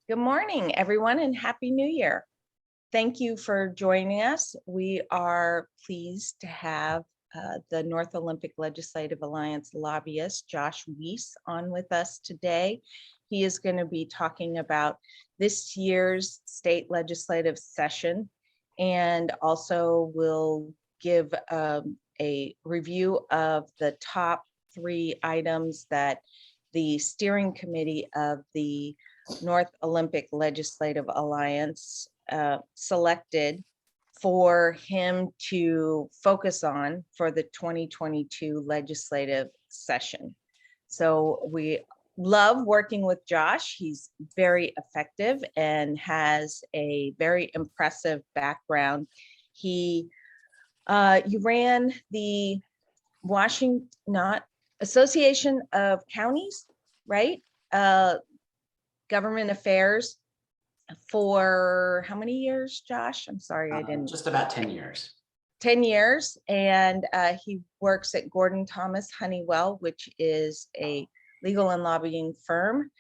Good morning, everyone, and Happy New Year. Thank you for joining us. We are pleased to have the North Olympic Legislative Alliance lobbyist, Josh Weiss, on with us today. He is going to be talking about this year's state legislative session, and also will give a review of the top 3 items that the steering committee of the North Olympic Legislative Alliance selected for him to focus on for the 2022 legislative session. So we love working with Josh. He's very effective and has a very impressive background. You ran the Association of Counties, right? Government affairs for how many years, Josh? I'm sorry, I didn't. Just about 10 years. 10 years. And he works at Gordon Thomas Honeywell, which is a legal and lobbying firm.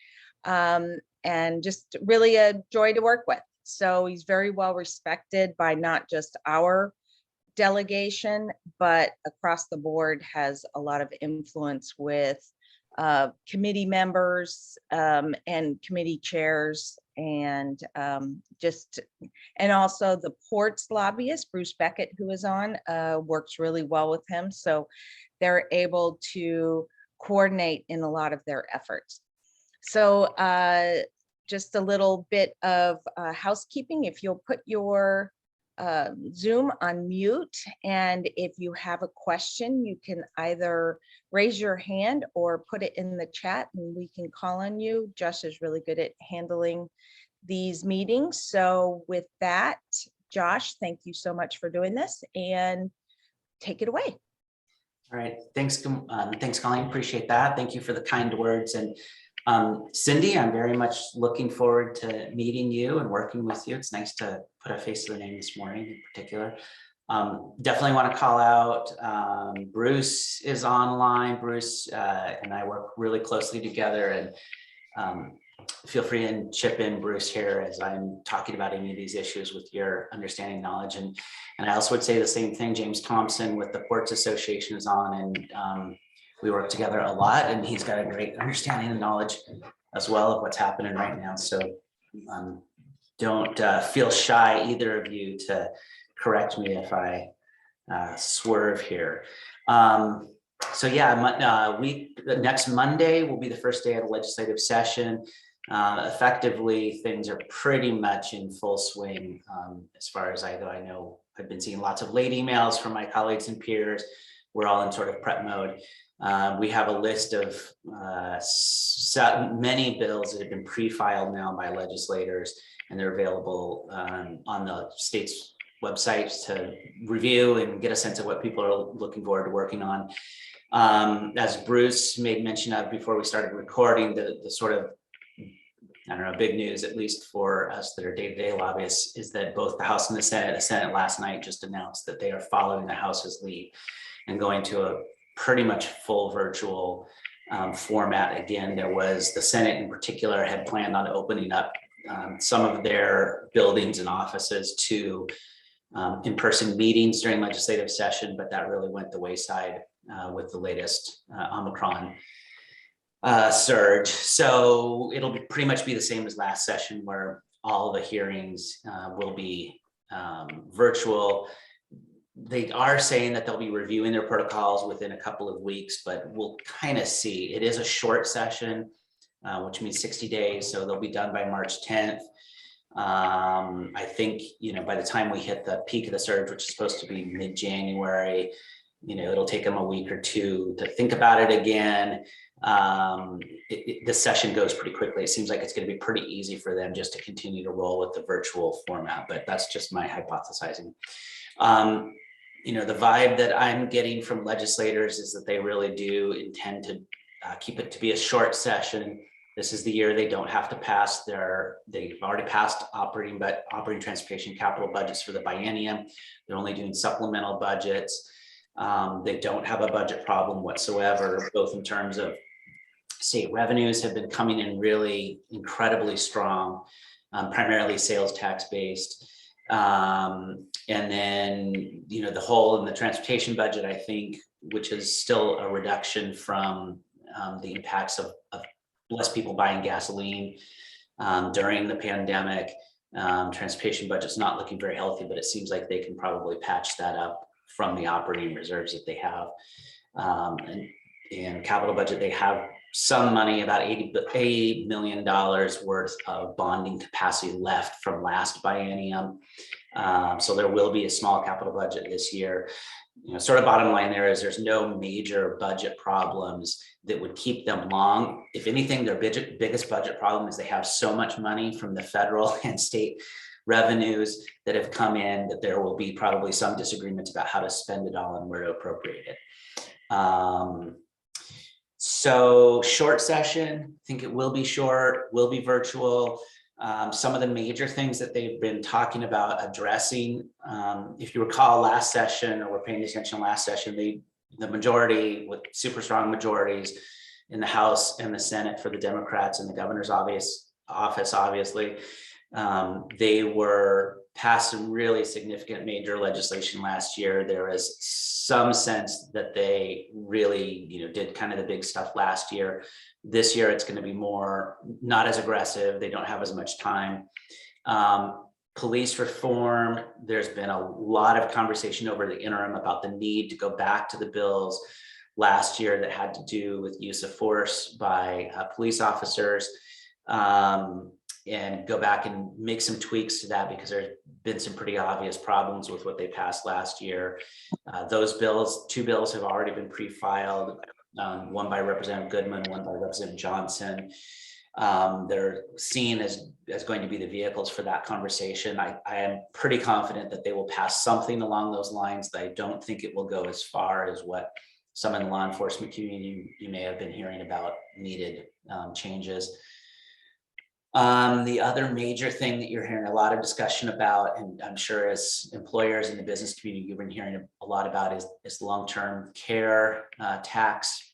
And just really a joy to work with. So he's very well respected by not just our delegation, but across the board, has a lot of influence with committee members and committee chairs, and also the ports lobbyist, Bruce Beckett, who is on, works really well with him. So they're able to coordinate in a lot of their efforts. So just a little bit of housekeeping. If you'll put your Zoom on mute, and if you have a question, you can either raise your hand or put it in the chat and we can call on you. Josh is really good at handling these meetings. So with that, Josh, thank you so much for doing this, and take it away. All right, thanks, Colleen, appreciate that. Thank you for the kind words. And Cindy, I'm very much looking forward to meeting you and working with you. It's nice to put a face to the name this morning in particular. Definitely want to call out, Bruce is online. Bruce and I work really closely together, and feel free to chip in, Bruce, here as I'm talking about any of these issues with your understanding, knowledge. And I also would say the same thing. James Thompson with the Ports Association is on, and we work together a lot, and he's got a great understanding and knowledge as well of what's happening right now. So don't feel shy, either of you, to correct me if I swerve here. So yeah, next Monday will be the first day of the legislative session. Effectively, things are pretty much in full swing as far as I go. I know I've been seeing lots of late emails from my colleagues and peers. We're all in sort of prep mode. We have a list of many bills that have been pre-filed now by legislators, and they're available on the state's websites to review and get a sense of what people are looking forward to working on. As Bruce made mention of before we started recording, the sort of, I don't know, big news, at least for us that are day-to-day lobbyists, is that both the House and the Senate last night just announced that they are following the House's lead and going to a pretty much full virtual format. Again, the Senate in particular had planned on opening up some of their buildings and offices to in-person meetings during legislative session, but that really went the wayside with the latest Omicron surge. So it'll pretty much be the same as last session, where all the hearings will be virtual. They are saying that they'll be reviewing their protocols within a couple of weeks, but we'll kind of see. It is a short session, which means 60 days. So they'll be done by March 10th. I think, by the time we hit the peak of the surge, which is supposed to be mid-January, it'll take them a week or two to think about it again. The session goes pretty quickly. It seems like it's going to be pretty easy for them just to continue to roll with the virtual format, but that's just my hypothesizing. The vibe that I'm getting from legislators is that they really do intend to keep it to be a short session. This is the year they don't have to pass they've already passed operating transportation capital budgets for the biennium. They're only doing supplemental budgets. They don't have a budget problem whatsoever, both in terms of State revenues have been coming in really incredibly strong, primarily sales tax based. And then, the hole in the transportation budget, I think, which is still a reduction from the impacts of less people buying gasoline during the pandemic. Transportation budget's not looking very healthy, but it seems like they can probably patch that up from the operating reserves that they have. And capital budget, they have some money, about $80 million worth of bonding capacity left from last biennium. So there will be a small capital budget this year. Sort of bottom line there is there's no major budget problems that would keep them long. If anything, their biggest budget problem is they have so much money from the federal and state revenues that have come in that there will be probably some disagreements about how to spend it all and where to appropriate it. So short session, I think it will be short, will be virtual. Some of the major things that they've been talking about addressing, if you recall last session, or we're paying attention last session, the majority with super strong majorities in the House and the Senate for the Democrats and the governor's office, obviously, they were passed some really significant major legislation last year. There is some sense that they really, did kind of the big stuff last year. This year, it's going to be more, not as aggressive. They don't have as much time. Police reform, there's been a lot of conversation over the interim about the need to go back to the bills last year that had to do with use of force by police officers. And go back and make some tweaks to that because there's been some pretty obvious problems with what they passed last year. Those bills, 2 bills have already been pre-filed, one by Representative Goodman, one by Representative Johnson. They're seen as going to be the vehicles for that conversation. I am pretty confident that they will pass something along those lines. I don't think it will go as far as what some in the law enforcement community you may have been hearing about needed changes. The other major thing that you're hearing a lot of discussion about, and I'm sure as employers in the business community, you've been hearing a lot about is long-term care tax.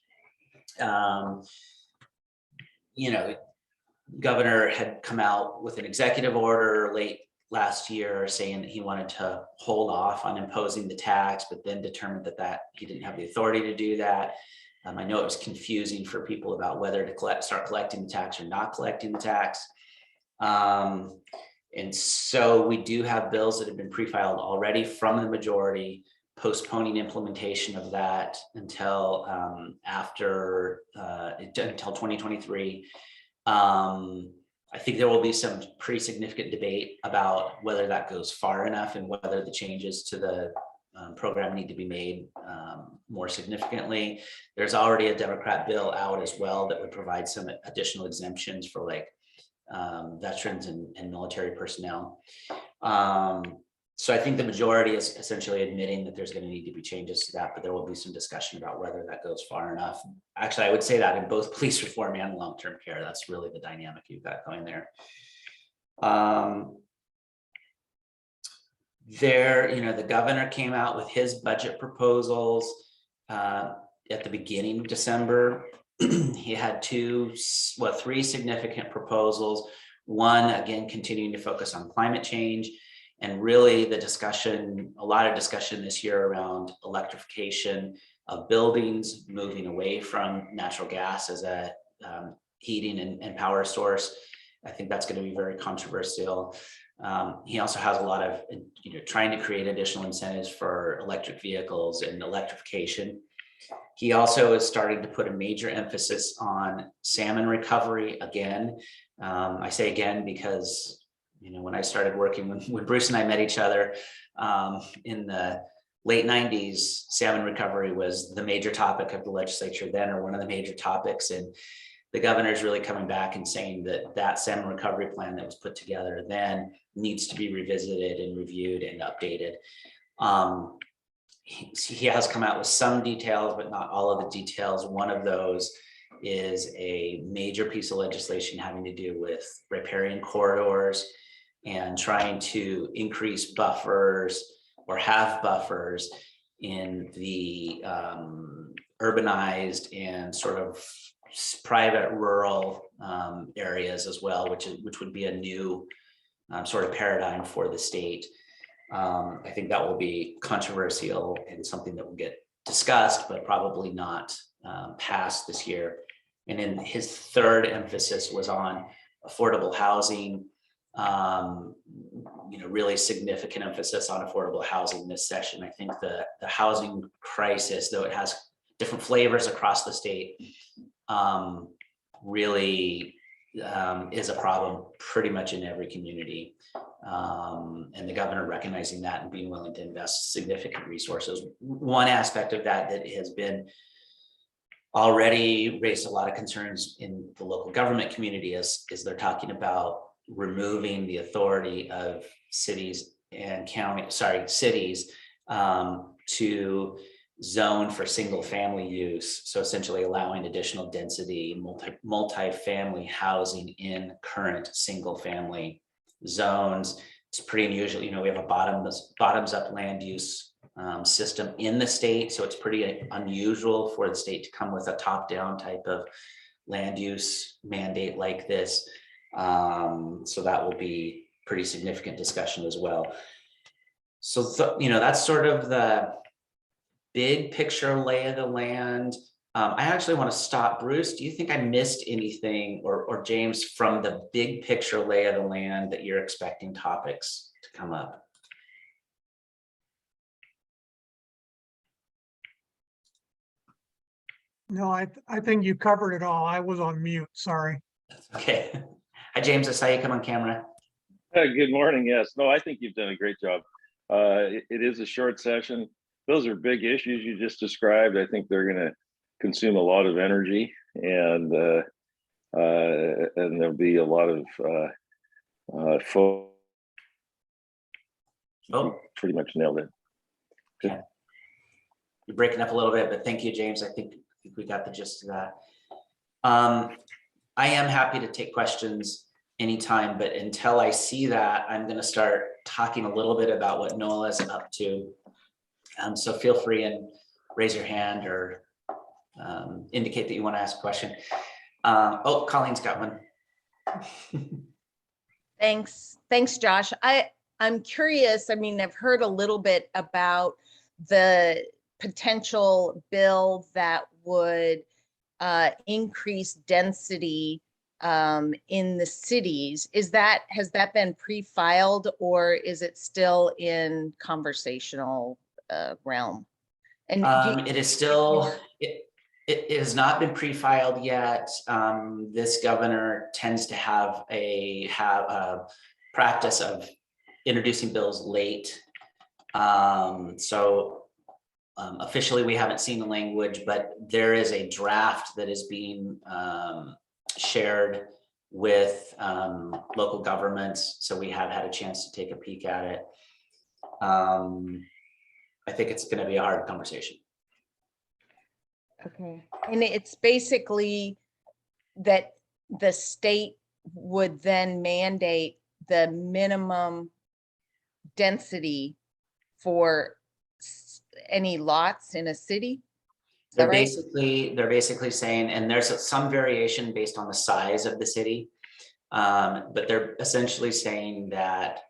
Governor had come out with an executive order late last year saying that he wanted to hold off on imposing the tax, but then determined that he didn't have the authority to do that. I know it was confusing for people about whether to start collecting the tax or not collecting the tax. And so we do have bills that have been pre-filed already from the majority, postponing implementation of that until until 2023. I think there will be some pretty significant debate about whether that goes far enough and whether the changes to the program need to be made more significantly. There's already a Democrat bill out as well that would provide some additional exemptions for veterans and military personnel. So I think the majority is essentially admitting that there's going to need to be changes to that, but there will be some discussion about whether that goes far enough. Actually, I would say that in both police reform and long-term care, that's really the dynamic you've got going there. The governor came out with his budget proposals at the beginning of December. He had 3 significant proposals. One, again, continuing to focus on climate change, and really a lot of discussion this year around electrification of buildings, moving away from natural gas as a heating and power source. I think that's going to be very controversial. He also has a lot of, trying to create additional incentives for electric vehicles and electrification. He also is starting to put a major emphasis on salmon recovery again. I say again because, when I started working, when Bruce and I met each other in the late 90s, salmon recovery was the major topic of the legislature then, or one of the major topics. And the governor is really coming back and saying that salmon recovery plan that was put together then needs to be revisited and reviewed and updated. He has come out with some details, but not all of the details. One of those is a major piece of legislation having to do with riparian corridors and trying to increase buffers or have buffers in the urbanized and sort of private rural areas as well, which would be a new sort of paradigm for the state. I think that will be controversial and something that will get discussed, but probably not passed this year. And then his third emphasis was on affordable housing. Really significant emphasis on affordable housing this session. I think the housing crisis, though it has different flavors across the state, really is a problem pretty much in every community. And the governor recognizing that and being willing to invest significant resources. One aspect of that has been already raised a lot of concerns in the local government community is they're talking about removing the authority of cities to zone for single family use. So essentially allowing additional density, multi-family housing in current single family zones. It's pretty unusual. We have a bottoms up land use system in the state. So it's pretty unusual for the state to come with a top down type of land use mandate like this. So that will be pretty significant discussion as well. So, that's sort of the big picture lay of the land. I actually want to stop. Bruce, do you think I missed anything, or James, from the big picture lay of the land that you're expecting topics to come up? No, I think you covered it all. I was on mute, sorry. Okay. Hi, James. I saw you come on camera. Good morning. Yes. No, I think you've done a great job. It is a short session. Those are big issues you just described. I think they're going to consume a lot of energy, and there'll be a lot of pretty much nailed it. Okay. You're breaking up a little bit, but thank you, James. I think we got the gist of that. I am happy to take questions anytime, but until I see that, I'm going to start talking a little bit about what NOLA is up to. So feel free and raise your hand or indicate that you want to ask a question. Colleen's got one. Thanks, Josh. I'm curious. I mean, I've heard a little bit about the potential bill that would increase density in the cities. Has that been pre-filed, or is it still in conversational realm? And it is still, it has not been pre-filed yet. This governor tends to have a practice of introducing bills late. Officially, we haven't seen the language, but there is a draft that is being shared with local governments. So we have had a chance to take a peek at it. I think it's going to be a hard conversation. Okay. And it's basically that the state would then mandate the minimum density for any lots in a city? They're basically saying, and there's some variation based on the size of the city, but they're essentially saying that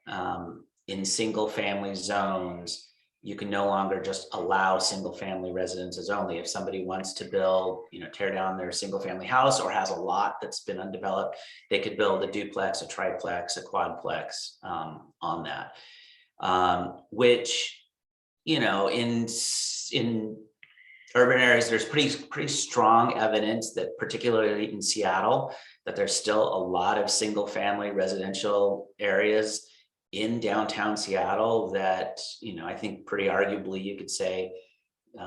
in single family zones, you can no longer just allow single family residences only. If somebody wants to build, tear down their single family house or has a lot that's been undeveloped, they could build a duplex, a triplex, a quadplex on that, which, in urban areas, there's pretty strong evidence that, particularly in Seattle, that there's still a lot of single family residential areas in downtown Seattle that, I think pretty arguably you could say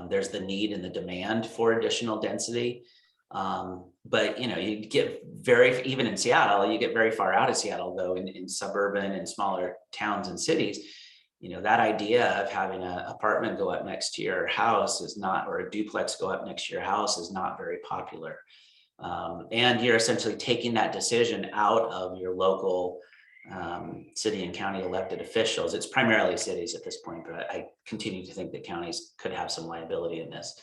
there's the need and the demand for additional density. But, you get even in Seattle, you get very far out of Seattle, though, in suburban and smaller towns and cities. That idea of having an apartment go up next to your house is not, or a duplex go up next to your house is not very popular. And you're essentially taking that decision out of your local city and county elected officials. It's primarily cities at this point, but I continue to think that counties could have some liability in this.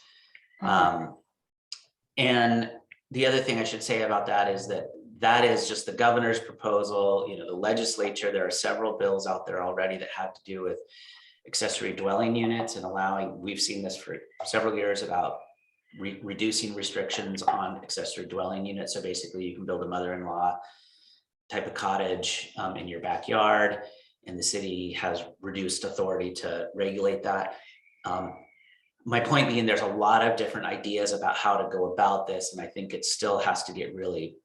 And the other thing I should say about that is that is just the governor's proposal. You know, the legislature, there are several bills out there already that have to do with accessory dwelling units and allowing, we've seen this for several years about reducing restrictions on accessory dwelling units. So basically you can build a mother-in-law type of cottage in your backyard, and the city has reduced authority to regulate that. My point being, there's a lot of different ideas about how to go about this, and I think it still has to get really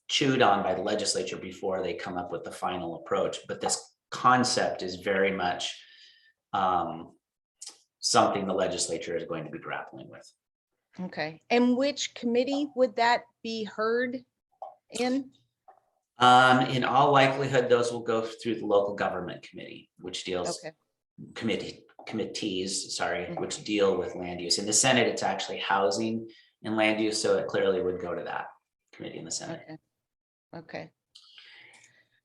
chewed on by the legislature before they come up with the final approach. But this concept is very much something the legislature is going to be grappling with. Okay, and which committee would that be heard in? In all likelihood, those will go through the local government committee, which deals Okay, committees, which deal with land use. In the Senate, it's actually housing and land use, so it clearly would go to that committee in the Senate. okay, okay.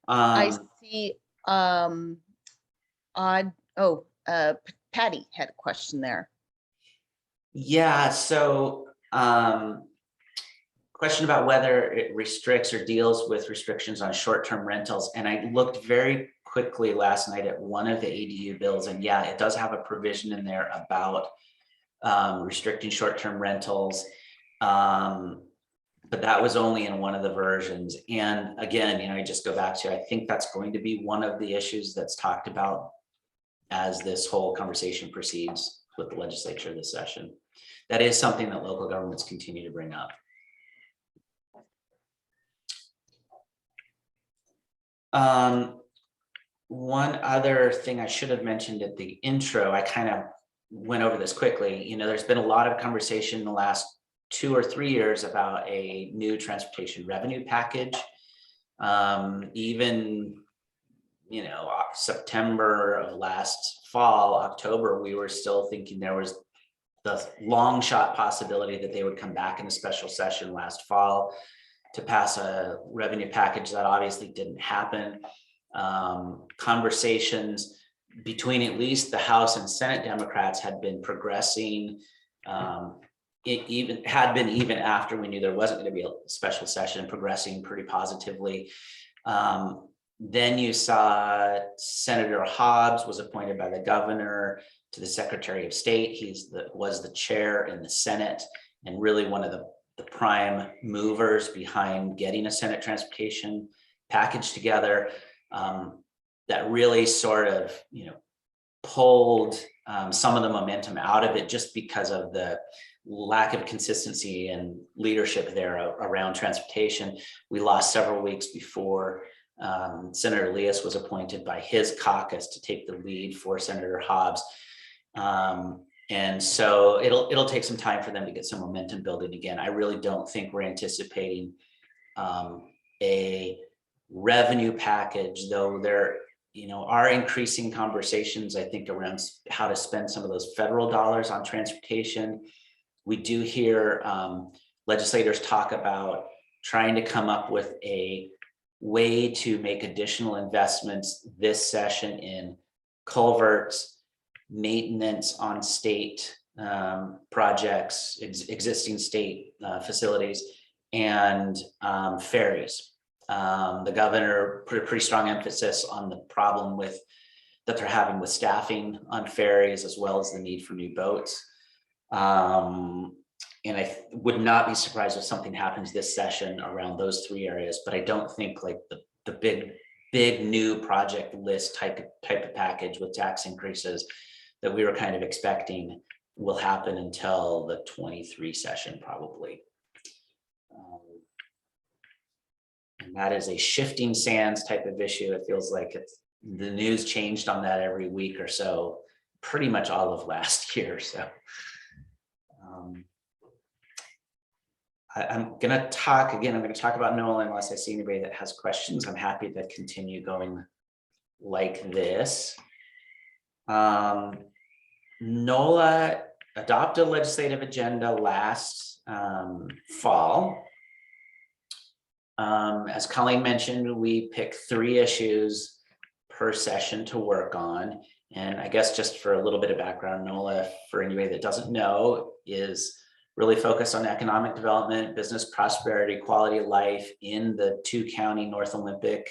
I Um, see, Patty had a question there. yeah, so question about whether it restricts or deals with restrictions on short-term rentals. And I looked very quickly last night at one of the ADU bills, and yeah, it does have a provision in there about restricting short-term rentals. But that was only in one of the versions. And again, you know, I just go back to, I think that's going to be one of the issues that's talked about as this whole conversation proceeds with the legislature this session. That is something that local governments continue to bring up. One other thing I should have mentioned at the intro, I kind of went over this quickly. You know, there's been a lot of conversation in the last 2 or 3 years about a new transportation revenue package. Even, you know, September of last fall, October, we were still thinking there was the long shot possibility that they would come back in a special session last fall to pass a revenue package. That obviously didn't happen. Conversations between at least the House and Senate Democrats had been progressing. It had been even after we knew there wasn't going to be a special session, progressing pretty positively. Then you saw Senator Hobbs was appointed by the governor to the Secretary of State. Was the chair in the Senate and really one of the prime movers behind getting a Senate transportation package together. That really sort of, you know, pulled some of the momentum out of it just because of the lack of consistency and leadership there around transportation. We lost several weeks before Senator Leas was appointed by his caucus to take the lead for Senator Hobbs. And so it'll take some time for them to get some momentum building again. I really don't think we're anticipating a revenue package, though there, you know, are increasing conversations, I think, around how to spend some of those federal dollars on transportation. We do hear legislators talk about trying to come up with a way to make additional investments this session in culverts, maintenance on state projects, existing state facilities, and ferries. The governor put a pretty strong emphasis on the problem that they're having with staffing on ferries, as well as the need for new boats. And I would not be surprised if something happens this session around those 3 areas, but I don't think like the big new project list type of package with tax increases that we were kind of expecting will happen until the 23 session probably. And that is a shifting sands type of issue. It feels like the news changed on that every week or so, pretty much all of last year. So I'm going to talk about NOLA unless I see anybody that has questions. I'm happy to continue going like this. NOLA adopted a legislative agenda last fall. As Colleen mentioned, we pick 3 issues per session to work on. And I guess just for a little bit of background, NOLA, for anybody that doesn't know, is really focus on economic development, business prosperity, quality of life in the 2-county North Olympic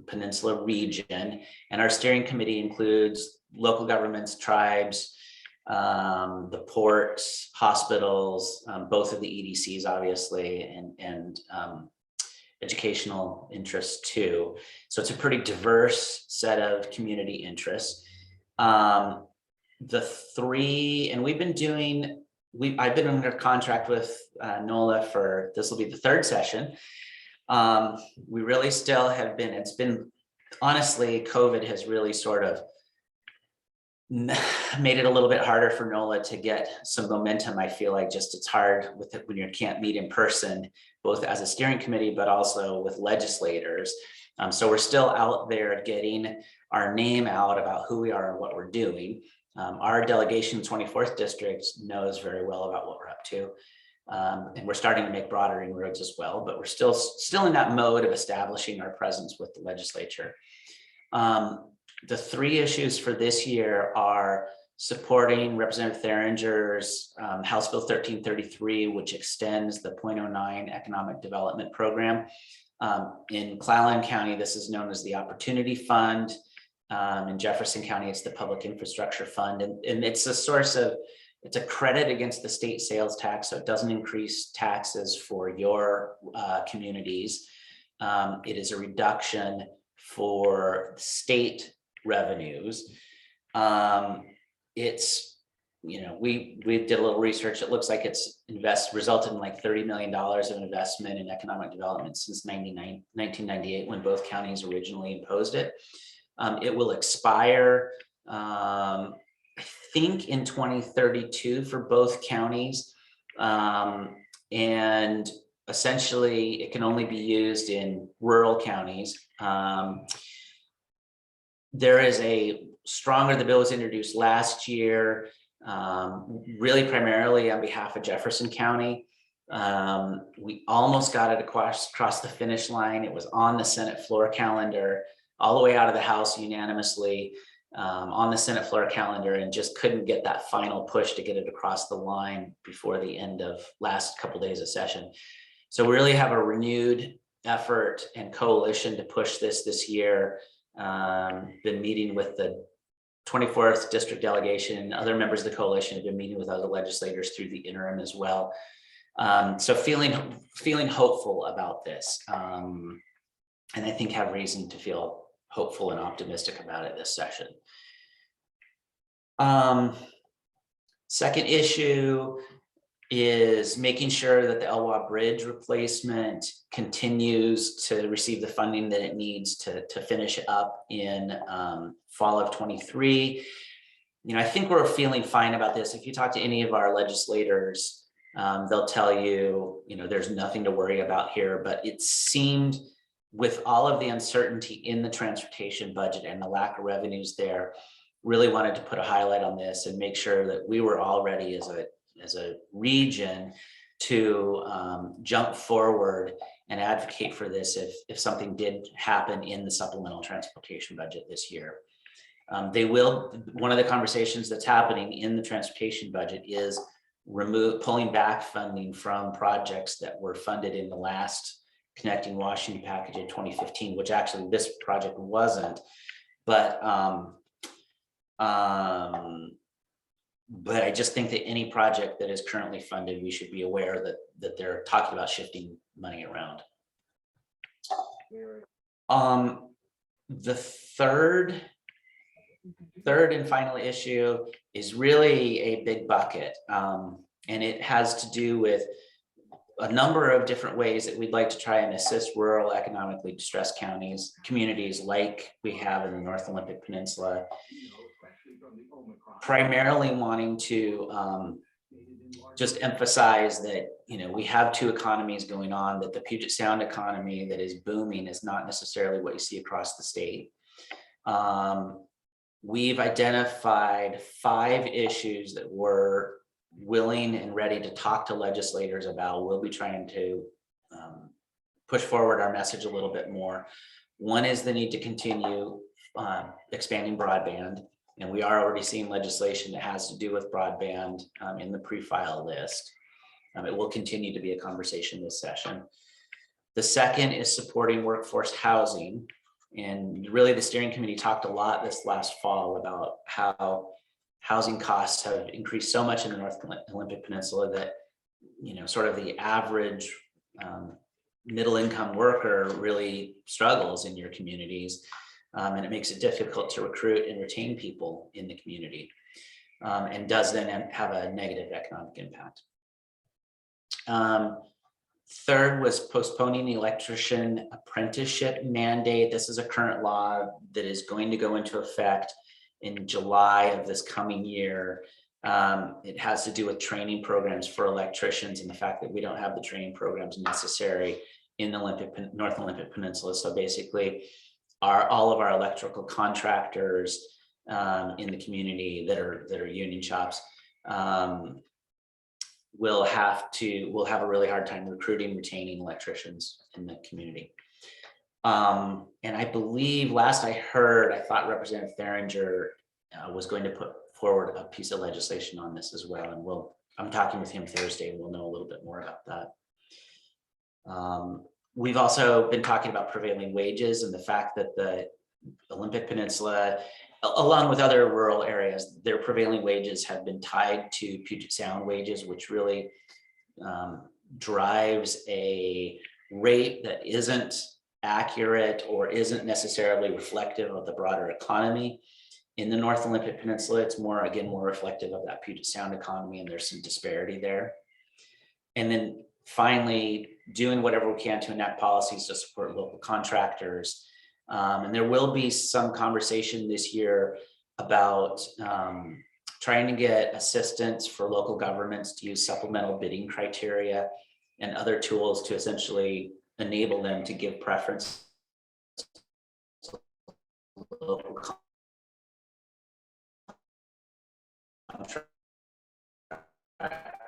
Peninsula region. And our steering committee includes local governments, tribes, the ports, hospitals, both of the EDCs, obviously, and educational interests too. So it's a pretty diverse set of community interests. The three, and I've been under contract with NOLA for, this will be the 3rd session. We really still have been, it's been, honestly, COVID has really sort of made it a little bit harder for NOLA to get some momentum. I feel like just it's hard with it when you can't meet in person, both as a steering committee, but also with legislators. So we're still out there getting our name out about who we are and what we're doing. Our delegation, 24th district, knows very well about what we're up to. And we're starting to make broader inroads as well, but we're still in that mode of establishing our presence with the legislature. The 3 issues for this year are supporting Representative Theringer's House Bill 1333, which extends the .09 economic development program. In Clallam County, this is known as the Opportunity Fund. In Jefferson County, it's the Public Infrastructure Fund. And it's a source of, it's a credit against the state sales tax, so it doesn't increase taxes for your communities. It is a reduction for state revenues. It's, you know, we did a little research. It looks like it's resulted in like $30 million of investment in economic development since 1998, when both counties originally imposed it. It will expire, I think, in 2032 for both counties. And essentially, it can only be used in rural counties. There is the bill was introduced last year, really primarily on behalf of Jefferson County. We almost got it across the finish line. It was on the Senate floor calendar, all the way out of the House unanimously, on the Senate floor calendar, and just couldn't get that final push to get it across the line before the end of last couple days of session. So we really have a renewed effort and coalition to push this year. Been meeting with the 24th district delegation, other members of the coalition have been meeting with other legislators through the interim as well. So feeling hopeful about this, and I think have reason to feel hopeful and optimistic about it this session. Second issue is making sure that the Elwha Bridge replacement continues to receive the funding that it needs to finish up in fall of 23. You know, I think we're feeling fine about this. If you talk to any of our legislators, they'll tell you, you know, there's nothing to worry about here, but it seemed, with all of the uncertainty in the transportation budget and the lack of revenues there, really wanted to put a highlight on this and make sure that we were all ready as a region to jump forward and advocate for this if something did happen in the supplemental transportation budget this year. One of the conversations that's happening in the transportation budget is pulling back funding from projects that were funded in the last Connecting Washington package in 2015, which actually this project wasn't, but I just think that any project that is currently funded, we should be aware that they're talking about shifting money around. The third and final issue is really a big bucket, and it has to do with a number of different ways that we'd like to try and assist rural economically distressed communities like we have in the North Olympic Peninsula. Primarily wanting to just emphasize that, you know, we have 2 economies going on, that the Puget Sound economy that is booming is not necessarily what you see across the state. We've identified 5 issues that we're willing and ready to talk to legislators about. We'll be trying to push forward our message a little bit more. One is the need to continue expanding broadband. And we are already seeing legislation that has to do with broadband in the pre-file list. It will continue to be a conversation this session. The second is supporting workforce housing. And really the steering committee talked a lot this last fall about how housing costs have increased so much in the North Olympic Peninsula that, you know, sort of the average middle income worker really struggles in your communities. And it makes it difficult to recruit and retain people in the community, and does then have a negative economic impact. Third was postponing the electrician apprenticeship mandate. This is a current law that is going to go into effect in July of this coming year. It has to do with training programs for electricians and the fact that we don't have the training programs necessary in the North Olympic Peninsula. So basically, all of our electrical contractors in the community that are union shops will have a really hard time recruiting, retaining electricians in the community. And I believe last I heard, I thought Representative Theringer was going to put forward a piece of legislation on this as well. And I'm talking with him Thursday, and we'll know a little bit more about that. We've also been talking about prevailing wages and the fact that the Olympic Peninsula, along with other rural areas, their prevailing wages have been tied to Puget Sound wages, which really drives a rate that isn't accurate or isn't necessarily reflective of the broader economy. In the North Olympic Peninsula, it's more reflective of that Puget Sound economy, and there's some disparity there. And then finally, doing whatever we can to enact policies to support local contractors. And there will be some conversation this year about trying to get assistance for local governments to use supplemental bidding criteria and other tools to essentially enable them to give preference to local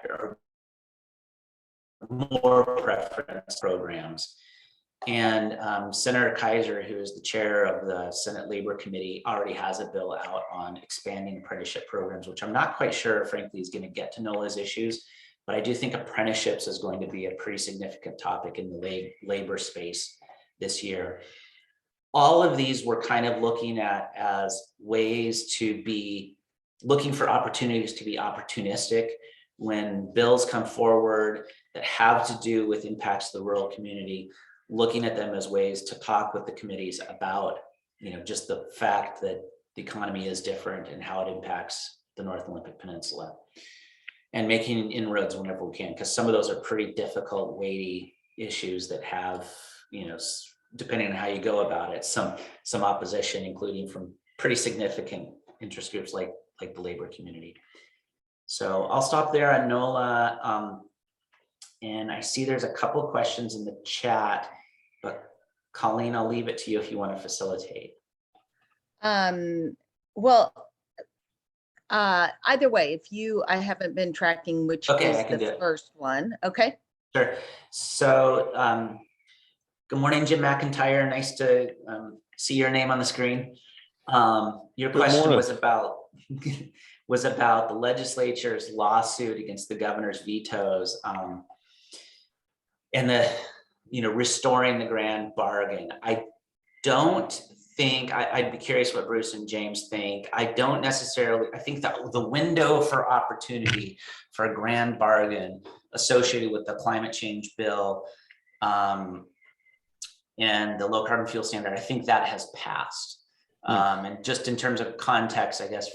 or more preference programs. And Senator Kaiser, who is the chair of the Senate Labor Committee, already has a bill out on expanding apprenticeship programs, which I'm not quite sure, frankly, is going to get to NOLA's issues. But I do think apprenticeships is going to be a pretty significant topic in the labor space this year. All of these we're kind of looking at as ways to be looking for opportunities to be opportunistic when bills come forward that have to do with impacts to the rural community, looking at them as ways to talk with the committees about, you know, just the fact that the economy is different and how it impacts the North Olympic Peninsula, and making inroads whenever we can, because some of those are pretty difficult, weighty issues that have, you know, depending on how you go about it, some opposition, including from pretty significant interest groups like the labor community. So I'll stop there on NOLA. And I see there's a couple of questions in the chat, but Colleen, I'll leave it to you if you want to facilitate. Well, either way, I haven't been tracking which Okay, is the first one. Okay. Sure. So good morning, Jim McIntyre. Nice to see your name on the screen. Your question was about the legislature's lawsuit against the governor's vetoes and the, you know, restoring the grand bargain. I don't think, I'd be curious what Bruce and James think. I think that the window for opportunity for a grand bargain associated with the climate change bill and the low carbon fuel standard, I think that has passed. And just in terms of context, I guess,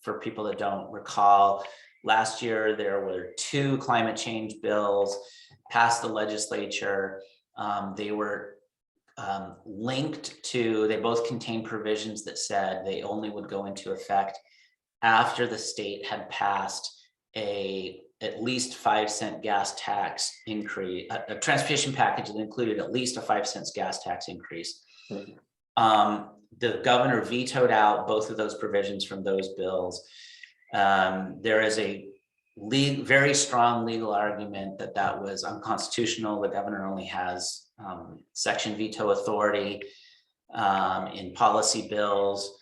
for people that don't recall, last year there were 2 climate change bills passed the legislature. They were linked to, they both contained provisions that said they only would go into effect after the state had passed at least 5-cent gas tax increase, a transportation package that included at least a 5-cent gas tax increase. The governor vetoed out both of those provisions from those bills. There is a very strong legal argument that was unconstitutional. The governor only has section veto authority in policy bills.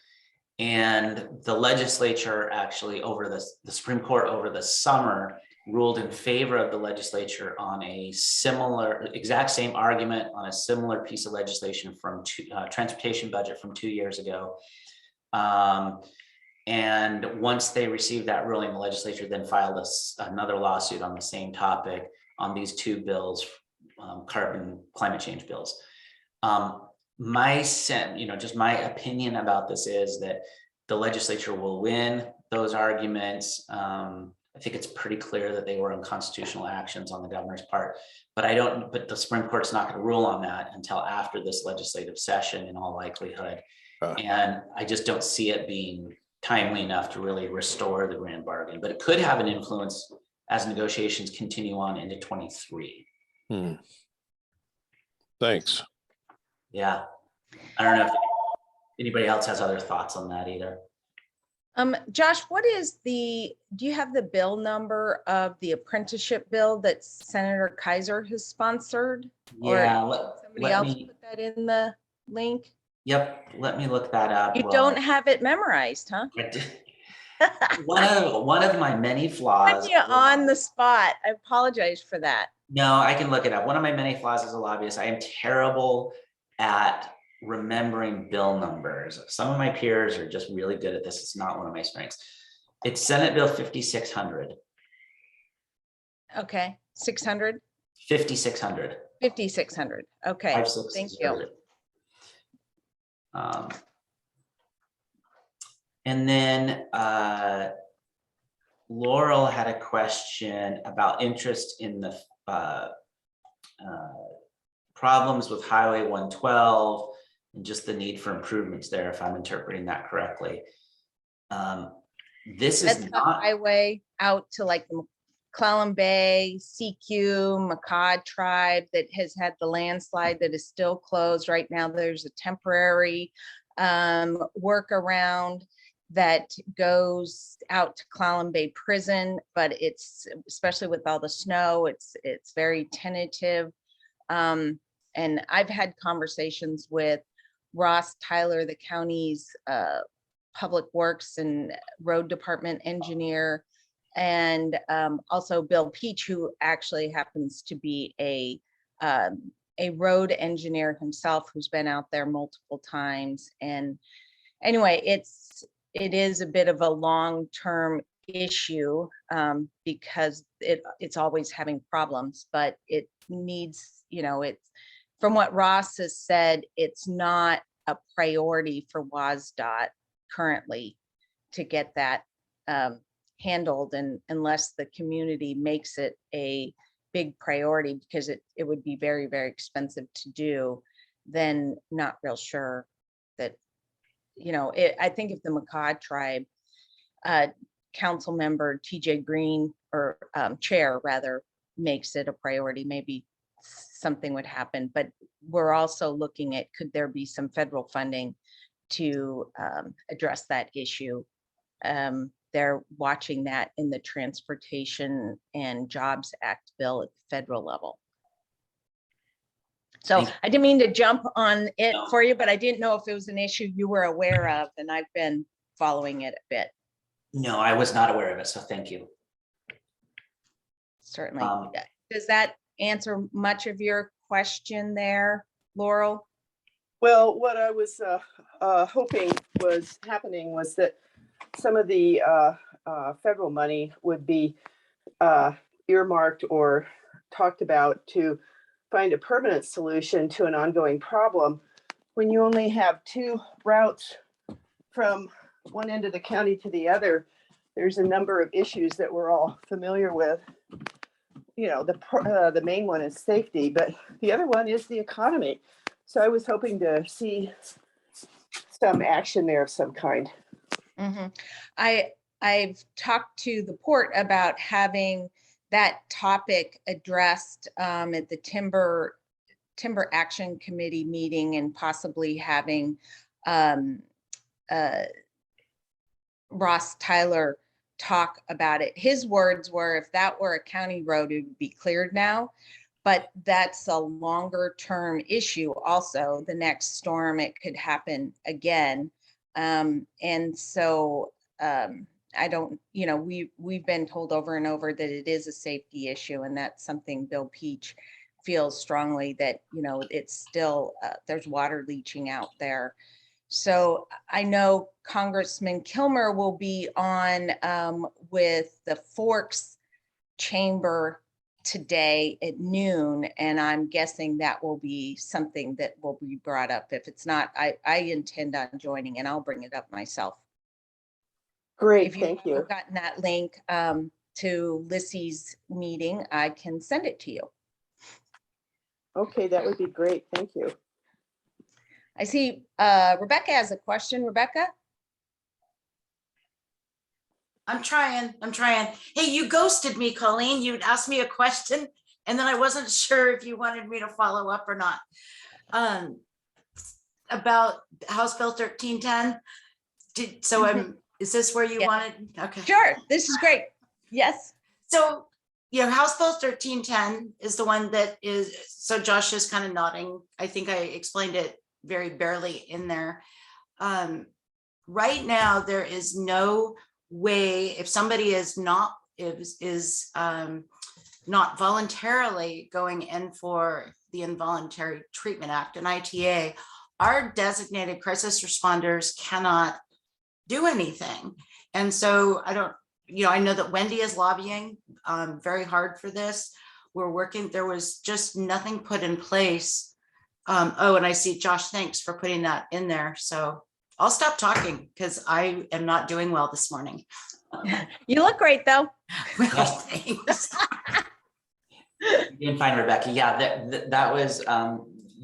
And the legislature actually the Supreme Court over the summer ruled in favor of the legislature on a similar, exact same argument on a similar piece of legislation from transportation budget from 2 years ago. And once they received that ruling, the legislature then filed another lawsuit on the same topic on these two bills, climate change bills. My sense, just my opinion about this is that the legislature will win those arguments. I think it's pretty clear that they were unconstitutional actions on the governor's part, but the Supreme Court's not going to rule on that until after this legislative session in all likelihood. And I just don't see it being timely enough to really restore the grand bargain, but it could have an influence as negotiations continue on into 23. Thanks. Yeah. I don't know if anybody else has other thoughts on that either. Josh, do you have the bill number of the apprenticeship bill that Senator Kaiser has sponsored? Yeah, Or somebody else put that in the link? Yep, let me look that up. You don't have it memorized, huh? One of my many flaws. Put you on the spot. I apologize for that. No, I can look it up. One of my many flaws as a lobbyist, I am terrible at remembering bill numbers. Some of my peers are just really good at this. It's not one of my strengths. It's Senate Bill 5600. Okay, 600? 5600. 5600. Okay, thank you. And then Laurel had a question about interest in the problems with Highway 112 and just the need for improvements there, if I'm interpreting that correctly. This That's is the not highway out to like the McClellan Bay, CQ, Makah tribe that has had the landslide that is still closed right now. There's a temporary workaround that goes out to McClellan Bay Prison, but it's, especially with all the snow, it's very tentative. And I've had conversations with Ross Tyler, the county's public works and road department engineer, and also Bill Peach, who actually happens to be a road engineer himself, who's been out there multiple times. And anyway, it is a bit of a long-term issue because it's always having problems, but it needs, it's, from what Ross has said, it's not a priority for WSDOT currently to get that handled, and unless the community makes it a big priority, because it would be very, very expensive to do, then not real sure that, I think if the Makah tribe council member TJ Green, or chair rather, makes it a priority, maybe something would happen. But we're also looking at, could there be some federal funding to address that issue? They're watching that in the Transportation and Jobs Act bill at the federal level. So I didn't mean to jump on it for you, but I didn't know if it was an issue you were aware of, and I've been following it a bit. No, I was not aware of it, so thank you. Certainly. Does that answer much of your question there, Laurel? Well, what I was hoping was happening was that some of the federal money would be earmarked or talked about to find a permanent solution to an ongoing problem. When you only have two routes from one end of the county to the other, there's a number of issues that we're all familiar with. The main one is safety, but the other one is the economy. So I was hoping to see some action there of some kind. Mm-hmm. I've talked to the port about having that topic addressed at the Timber Action Committee meeting, and possibly having Ross Tyler talk about it. His words were, if that were a county road, it would be cleared now. But that's a longer term issue also. The next storm, it could happen again. And so I don't, we've been told over and over that it is a safety issue, and that's something Bill Peach feels strongly that, it's still, there's water leaching out there. So I know Congressman Kilmer will be on with the Forks Chamber today at noon, and I'm guessing that will be something that will be brought up. If it's not, I intend on joining, and I'll bring it up myself. Great, If thank you. you've gotten that link to Lissy's meeting, I can send it to you. Okay, that would be great. Thank you. I see Rebecca has a question. Rebecca? I'm trying. Hey, you ghosted me, Colleen. You'd asked me a question and then I wasn't sure if you wanted me to follow up or not. About House Bill 1310. Is this where you Yeah. wanted? Okay. Sure, this is great. Yes. So, House Bill 1310 is the one that is, so Josh is kind of nodding. I think I explained it very barely in there. Right now, there is no way, if somebody is not voluntarily going in for the Involuntary Treatment Act, an ITA, our designated crisis responders cannot do anything. And so I know that Wendy is lobbying very hard for this. We're working, there was just nothing put in place. Oh, and I see Josh, thanks for putting that in there. So I'll stop talking because I am not doing well this morning. You look great though. Well, thanks. You can find Rebecca. Yeah, that was,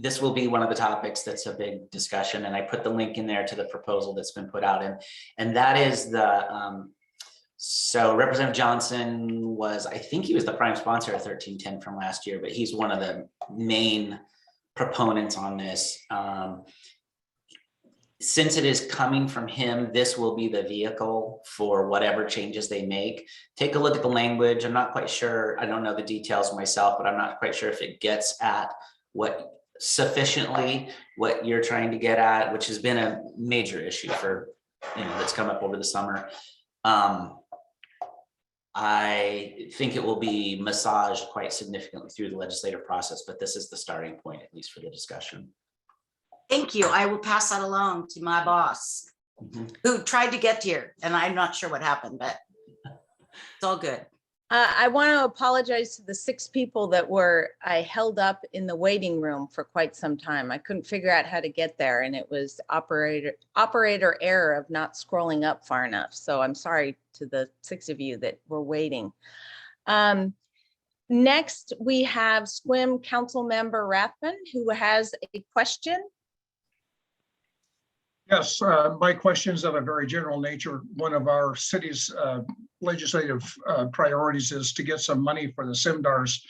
this will be one of the topics that's a big discussion, and I put the link in there to the proposal that's been put out, and that is the, so Representative Johnson was, I think he was the prime sponsor of 1310 from last year, but he's one of the main proponents on this. Since it is coming from him, this will be the vehicle for whatever changes they make. Take a look at the language. I'm not quite sure. I don't know the details myself, but I'm not quite sure if it gets at what you're trying to get at, which has been a major issue for, that's come up over the summer. I think it will be massaged quite significantly through the legislative process, but this is the starting point, at least for the discussion. Thank you. I will pass that along to my boss who tried to get here, and I'm not sure what happened, but it's all good. I want to apologize to the 6 people that I held up in the waiting room for quite some time. I couldn't figure out how to get there, and it was operator error of not scrolling up far enough. So I'm sorry to the 6 of you that were waiting. Next, we have SQUIM Council Member Rathman, who has a question. Yes, my question is of a very general nature. One of our city's legislative priorities is to get some money for the SIMDARS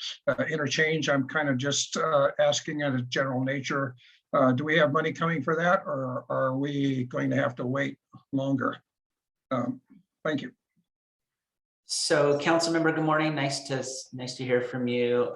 interchange. I'm kind of just asking at a general nature, do we have money coming for that, or are we going to have to wait longer? Thank you. So, council member, good morning. Nice to hear from you.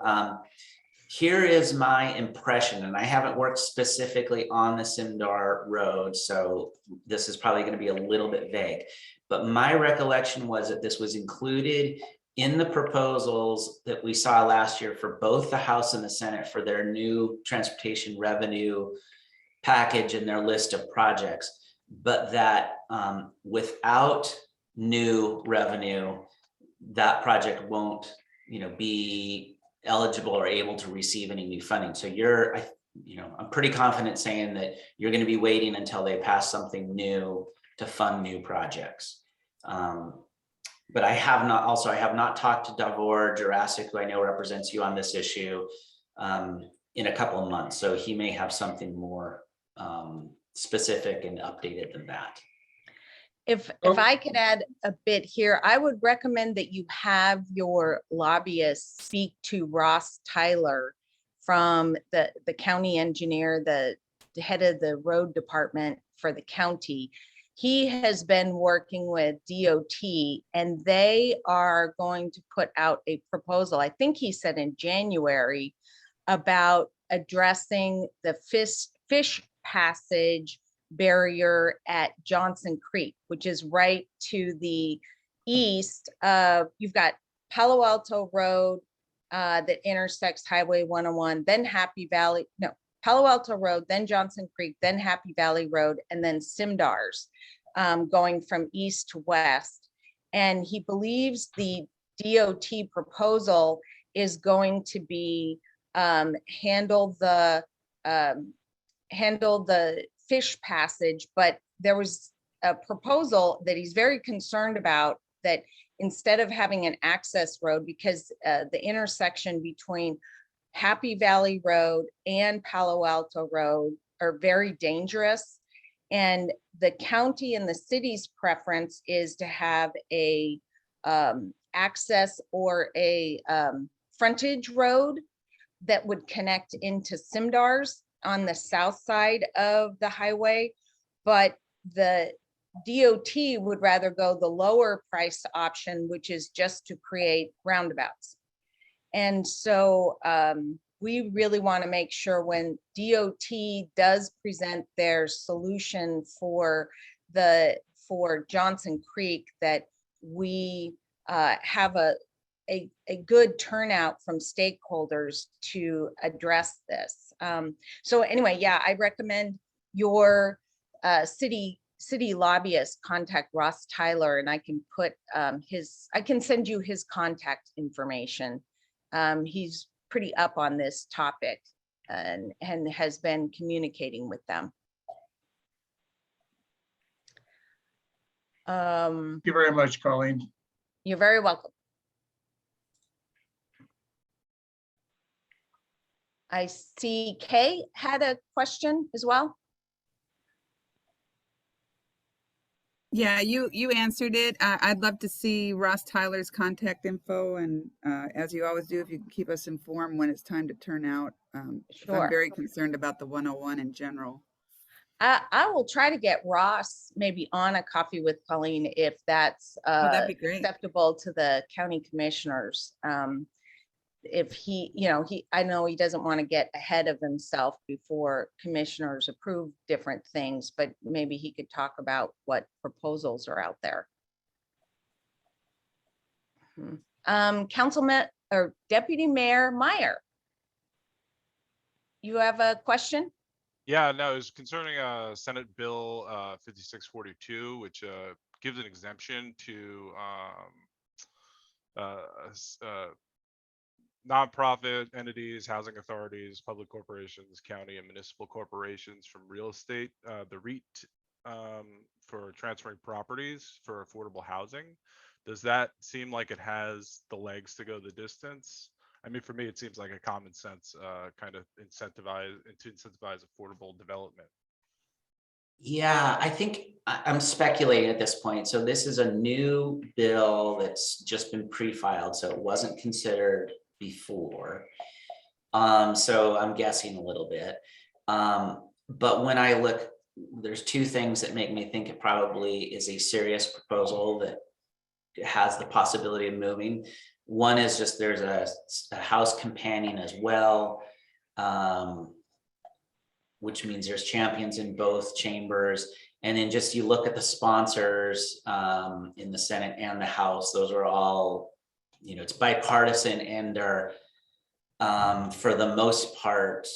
Here is my impression, and I haven't worked specifically on the Simdar road, so this is probably going to be a little bit vague, but my recollection was that this was included in the proposals that we saw last year for both the House and the Senate for their new transportation revenue package and their list of projects, but that without new revenue, that project won't, be eligible or able to receive any new funding. So I'm pretty confident saying that you're going to be waiting until they pass something new to fund new projects. But I have not talked to Davor Jurassic, who I know represents you on this issue, in a couple of months. So he may have something more specific and updated than that. If I could add a bit here, I would recommend that you have your lobbyist speak to Ross Tyler from the county engineer, the head of the road department for the county. He has been working with DOT, and they are going to put out a proposal, I think he said in January, about addressing the fish passage barrier at Johnson Creek, which is right to the east of, you've got Palo Alto Road that intersects Highway 101, then Happy Valley, no, Palo Alto Road, then Johnson Creek, then Happy Valley Road, and then Simdars, going from east to west. And he believes the DOT proposal is going to be handle the fish passage, but there was a proposal that he's very concerned about, that instead of having an access road, because the intersection between Happy Valley Road and Palo Alto Road are very dangerous. And the county and the city's preference is to have a access or a frontage road that would connect into Simdars on the south side of the highway. But the DOT would rather go the lower price option, which is just to create roundabouts. And so we really want to make sure when DOT does present their solution for Johnson Creek, that we have a good turnout from stakeholders to address this. So anyway, yeah, I recommend your city lobbyist contact Ross Tyler, and I can put I can send you his contact information. He's pretty up on this topic and has been communicating with them. Thank you very much, Colleen. You're very welcome. I see Kay had a question as well. Yeah, you answered it. I'd love to see Ross Tyler's contact info, and as you always do, if you can keep us informed when it's time to turn out. Sure. I'm very concerned about the 101 in general. I will try to get Ross maybe on a coffee with Colleen if that's That'd be great. acceptable to the county commissioners. If he, I know he doesn't want to get ahead of himself before commissioners approve different things, but maybe he could talk about what proposals are out there. Councilman or Deputy Mayor Meyer, you have a question? Yeah, no, it's concerning Senate Bill 5642, which gives an exemption to nonprofit entities, housing authorities, public corporations, county and municipal corporations from real estate, the REIT for transferring properties for affordable housing. Does that seem like it has the legs to go the distance? I mean, for me, it seems like a common sense kind of incentivize affordable development. Yeah, I think I'm speculating at this point. So this is a new bill that's just been pre-filed, so it wasn't considered before. So I'm guessing a little bit. But when I look, there's two things that make me think it probably is a serious proposal that has the possibility of moving. One is just there's a House companion as well, which means there's champions in both chambers. And then just you look at the sponsors in the Senate and the House, those are all, it's bipartisan and are, for the most part,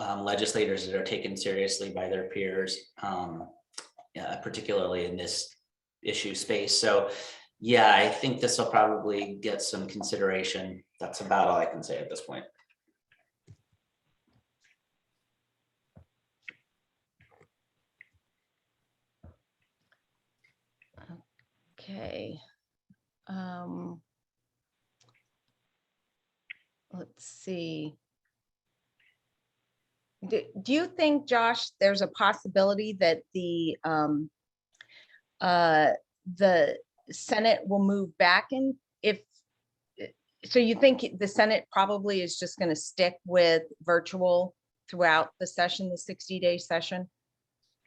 legislators that are taken seriously by their peers, particularly in this issue space. So yeah, I think this will probably get some consideration. That's about all I can say at this point. Okay. Let's see. Do you think, Josh, there's a possibility that the Senate will move back in? So you think the Senate probably is just going to stick with virtual throughout the session, the 60-day session?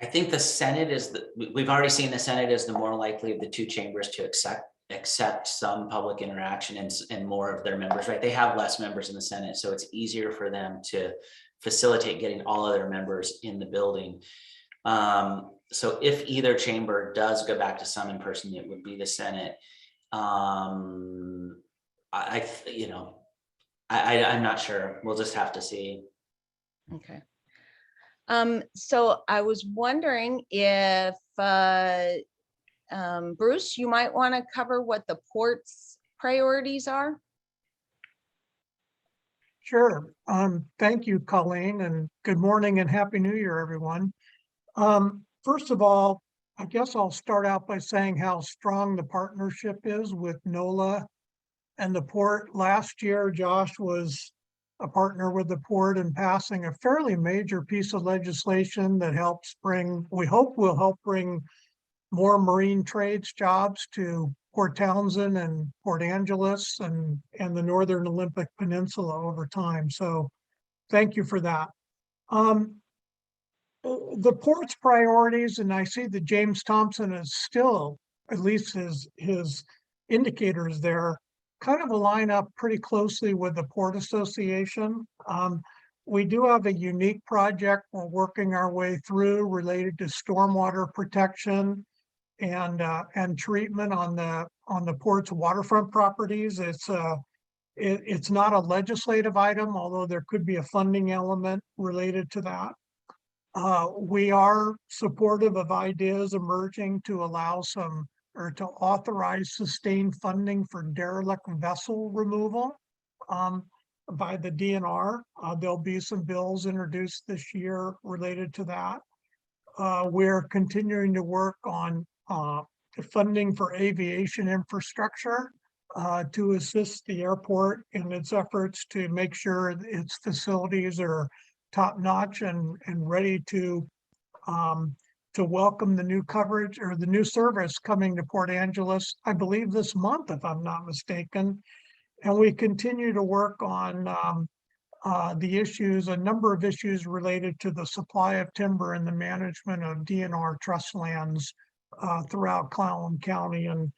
I think the Senate is we've already seen the Senate is the more likely of the two chambers to accept some public interaction and more of their members, right? They have less members in the Senate, so it's easier for them to facilitate getting all of their members in the building. So if either chamber does go back to some in person, it would be the Senate. I'm not sure. We'll just have to see. Okay. So I was wondering if, Bruce, you might want to cover what the port's priorities are? Sure. Thank you, Colleen, and good morning and Happy New Year, everyone. First of all, I guess I'll start out by saying how strong the partnership is with NOLA and the port. Last year, Josh was a partner with the port in passing a fairly major piece of legislation that helps bring, we hope will help bring more marine trades jobs to Port Townsend and Port Angeles and the Northern Olympic Peninsula over time. So thank you for that. The port's priorities, and I see that James Thompson is still, at least his indicators there, kind of align up pretty closely with the Port Association. We do have a unique project we're working our way through related to stormwater protection and treatment on the port's waterfront properties. It's not a legislative item, although there could be a funding element related to that. We are supportive of ideas emerging to allow to authorize sustained funding for derelict vessel removal by the DNR. There'll be some bills introduced this year related to that. We're continuing to work on funding for aviation infrastructure to assist the airport in its efforts to make sure its facilities are top-notch and ready to welcome the new coverage or the new service coming to Port Angeles, I believe this month, if I'm not mistaken. And we continue to work on a number of issues related to the supply of timber and the management of DNR trust lands throughout Clallam County, and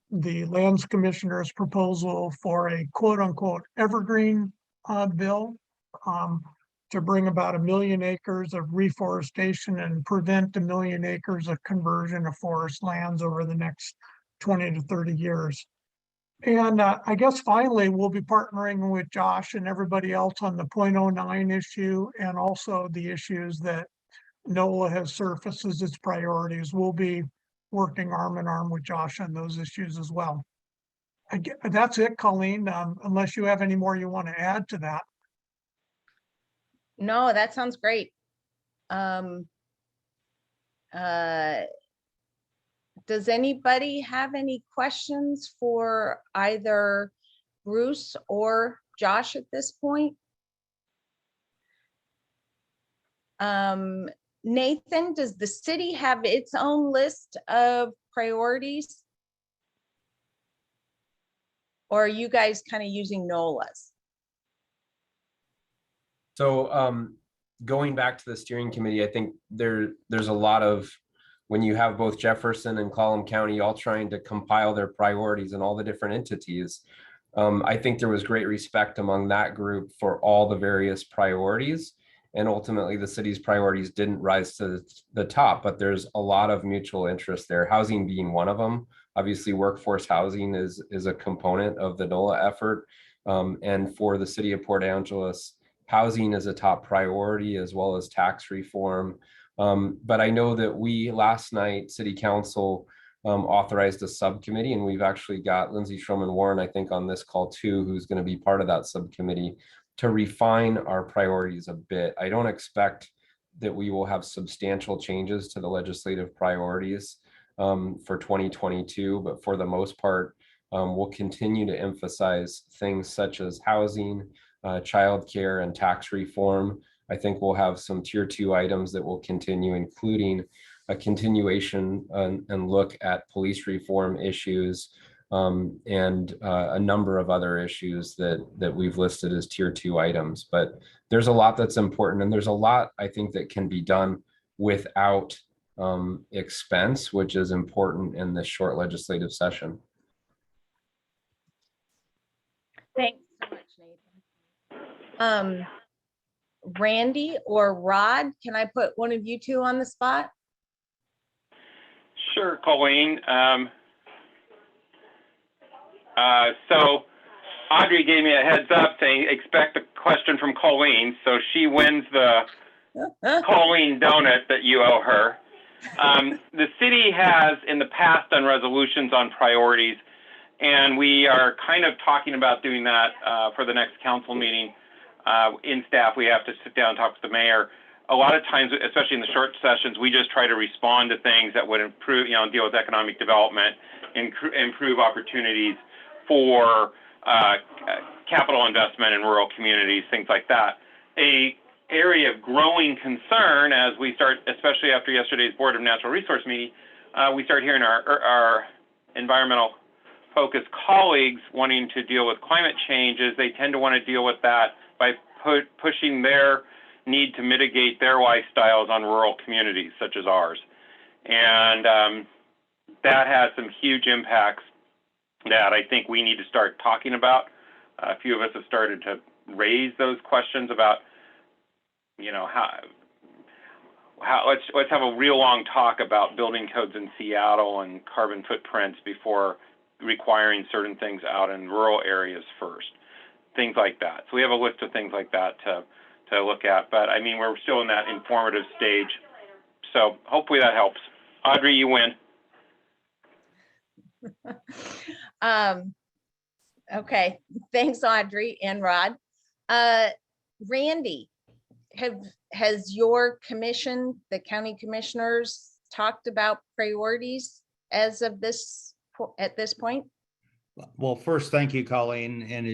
the Lands Commissioner's proposal for a quote-unquote evergreen bill to bring about 1 million acres of reforestation and prevent 1 million acres of conversion of forest lands over the next 20 to 30 years. And I guess finally, we'll be partnering with Josh and everybody else on the .09 issue, and also the issues that NOLA has surfaced as its priorities. We'll be working arm in arm with Josh on those issues as well. That's it, Colleen, unless you have any more you want to add to that. No, that sounds great. Does anybody have any questions for either Bruce or Josh at this point? Nathan, does the city have its own list of priorities? Or are you guys kind of using NOLA's? So going back to the steering committee, I think there's a lot of, when you have both Jefferson and Clallam County all trying to compile their priorities and all the different entities, I think there was great respect among that group for all the various priorities. And ultimately the city's priorities didn't rise to the top, but there's a lot of mutual interest there, housing being one of them. Obviously workforce housing is a component of the NOLA effort. And for the city of Port Angeles, housing is a top priority, as well as tax reform. But I know that we last night, City Council authorized a subcommittee, and we've actually got Lindsay Schroman Warren, I think, on this call too, who's going to be part of that subcommittee to refine our priorities a bit. I don't expect that we will have substantial changes to the legislative priorities for 2022, but for the most part, we'll continue to emphasize things such as housing, childcare, and tax reform. I think we'll have some tier 2 items that will continue, including a continuation and look at police reform issues and a number of other issues that we've listed as tier 2 items. But there's a lot that's important, and there's a lot I think that can be done without expense, which is important in this short legislative session. Thanks so much, Nathan. Randy or Rod, can I put one of you two on the spot? Sure, Colleen. So Audrey gave me a heads up saying expect a question from Colleen, so she wins the Colleen donut that you owe her. The city has in the past done resolutions on priorities, and we are kind of talking about doing that for the next council meeting. In staff, we have to sit down and talk with the mayor. A lot of times, especially in the short sessions, we just try to respond to things that would improve, deal with economic development, improve opportunities for capital investment in rural communities, things like that. A area of growing concern as we start, especially after yesterday's Board of Natural Resource meeting, we start hearing our environmental focused colleagues wanting to deal with climate changes. They tend to want to deal with that by pushing their need to mitigate their lifestyles on rural communities such as ours. And that has some huge impacts that I think we need to start talking about. A few of us have started to raise those questions about, let's have a real long talk about building codes in Seattle and carbon footprints before requiring certain things out in rural areas first, things like that. So we have a list of things like that to look at, but I mean, we're still in that informative stage. So hopefully that helps. Audrey, you win. Okay, thanks, Audrey and Rod. Randy, has your commission, the county commissioners, talked about priorities as of at this point? Well, first, thank you, Colleen. And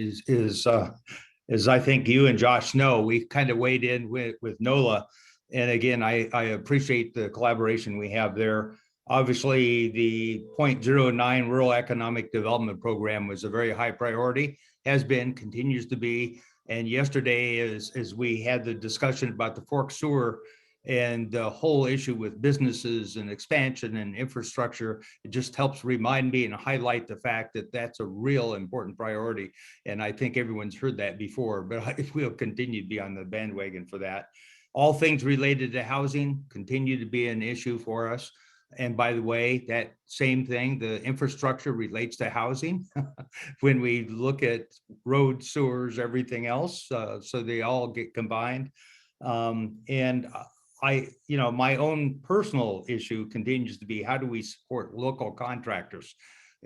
as I think you and Josh know, we kind of weighed in with NOLA. And again, I appreciate the collaboration we have there. Obviously, the 0.09 Rural Economic Development Program was a very high priority, has been, continues to be. And yesterday, as we had the discussion about the Fork Sewer and the whole issue with businesses and expansion and infrastructure, it just helps remind me and highlight the fact that that's a real important priority. And I think everyone's heard that before, but we'll continue to be on the bandwagon for that. All things related to housing continue to be an issue for us. And by the way, that same thing, the infrastructure relates to housing when we look at road, sewers, everything else. So they all get combined. And my own personal issue continues to be, how do we support local contractors?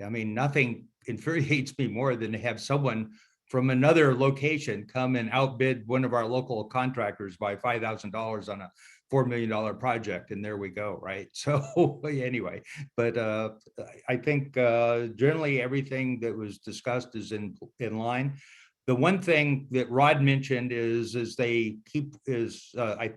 I mean, nothing infuriates me more than to have someone from another location come and outbid one of our local contractors by $5,000 on a $4 million project, and there we go, right? So anyway, but I think generally everything that was discussed is in line. The one thing that Rod mentioned is I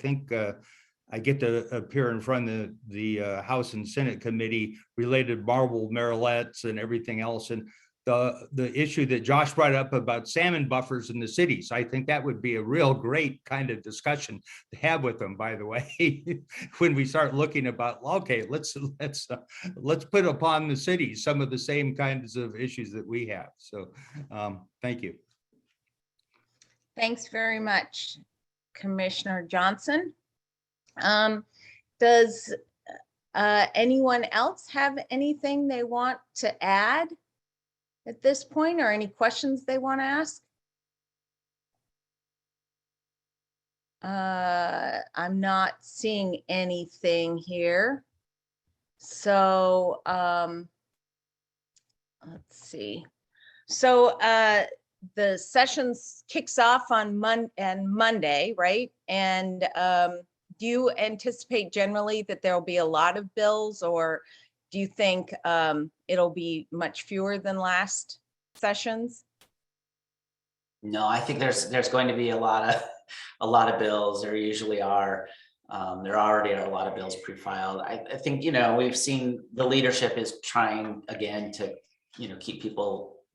think I get to appear in front of the House and Senate committee related to marble marlets and everything else, and the issue that Josh brought up about salmon buffers in the cities. I think that would be a real great kind of discussion to have with them, by the way, when we start looking about, okay, let's put upon the cities some of the same kinds of issues that we have. So thank you. Thanks very much, Commissioner Johnson. Does anyone else have anything they want to add at this point, or any questions they want to ask? I'm not seeing anything here. So let's see. So the sessions kicks off on Monday, right? And do you anticipate generally that there'll be a lot of bills, or do you think it'll be much fewer than last sessions? No, I think there's going to be a lot of bills. There usually are. There already are a lot of bills pre-filed. I think, we've seen the leadership is trying again to, keep